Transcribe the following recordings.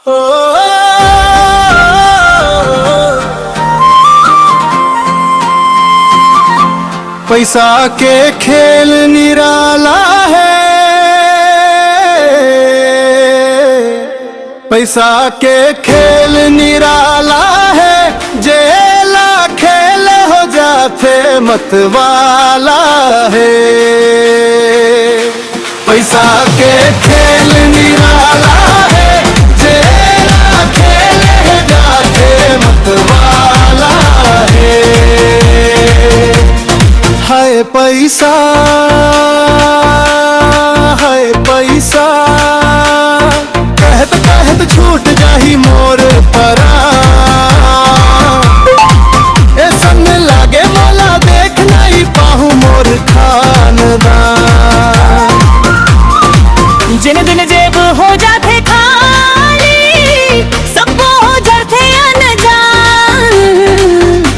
हो पैसा के खेल निराला है, पैसा के खेल निराला है, जेला खेल हो जाते मतवाला है। पैसा के खेल निराला है, जेला खेल हो जाते मतवाला है। हाय पैसा, हाय पैसा, कहत कहत छूट जाही मोर परान। ए संग लागे मोला देख नहीं पाहू मोर खानदान। जिन दिन जेब हो जाते खाली, सबको हो जाते अनजान।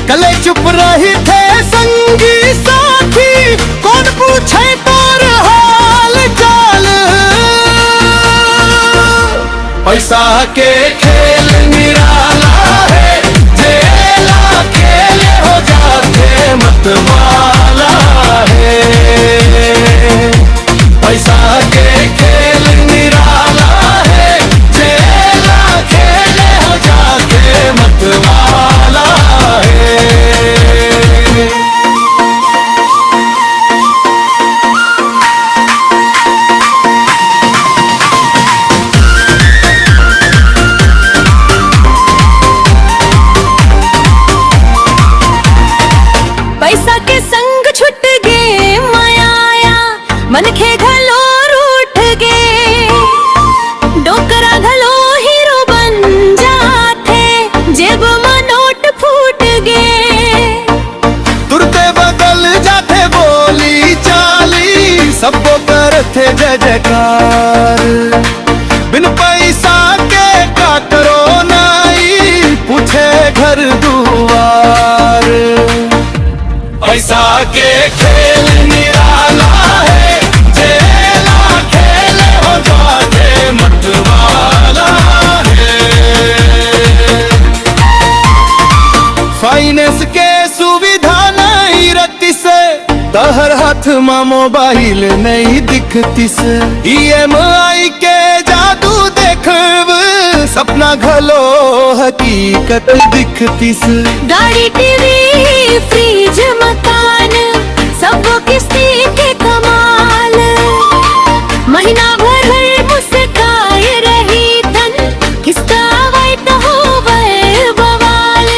कले चुप रही थे संगी साथी, कौन पूछे तोर हाल चाल। पैसा के खेल निराला है, जेला खेल हो जाते मतवाला है। पैसा के खेल निराला है, जेला खेल हो जाते मतवाला है। पैसा के संग छुट गे माया, मन खे घलो रूठ गे। डोकरा घलो हीरो बन जाते, जेब में नोट फूट गे। तुरते बदल जाते बोली चाली, सबको करते जय जयकार। बिन पैसा के का करो नाई, पूछे घर दुआर। पैसा के खेल निराला है, जेला खेल हो जाते मतवाला है। फाइनेंस के सुविधा नहीं रखती से, तहर हाथ में मोबाइल नहीं दिखती से। EMI के जादू देखब, सपना घलो हकीकत दिखती से। गाड़ी टीवी फ्रिज मकान, सब किस्ती के कमाल। महीना भर मुस्काए रही तन, किसका आवे तो होवे बवाल।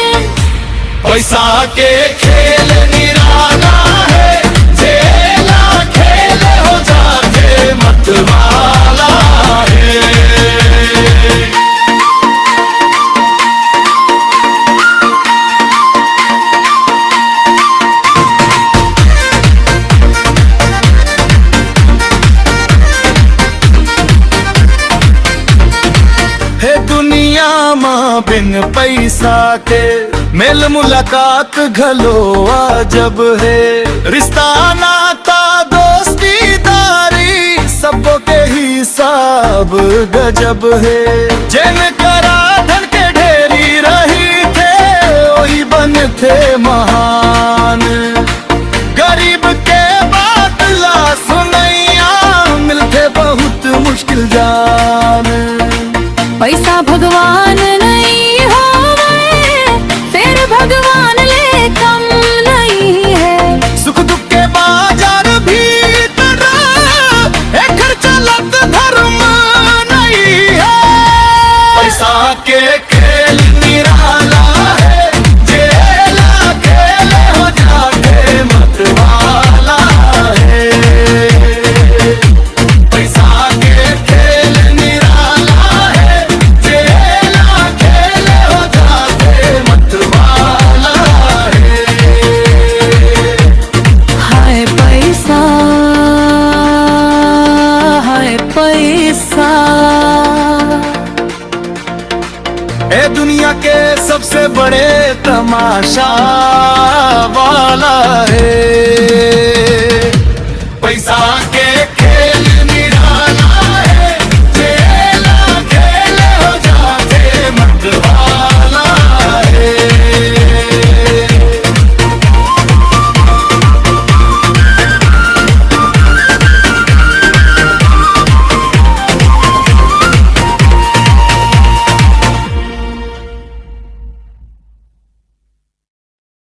पैसा के खेल निराला है, जेला खेल हो जाते मतवाला है। हे दुनिया माँ बिन पैसा के, मेल मुलाकात घलो अजब है। रिश्ता नाता दोस्ती दारी, सबको के हिसाब गजब है। जिन करा धन के ढेरी रही थे, वही बन थे महान। गरीब के बात ला सुनैया, मिलते बहुत मुश्किल जान। पैसा भगवान नहीं होवे, फिर भगवान ले कम नहीं है। सुख दुख के बाजार भीतर, एक चलत धर्म नहीं है। पैसा के खेल निराला है, जेला खेल हो जाते मतवाला है। पैसा के खेल निराला है, जेला खेल हो जाते मतवाला है। हाय पैसा, हाय पैसा। ए दुनिया के सबसे बड़े तमाशा वाला है। पैसा के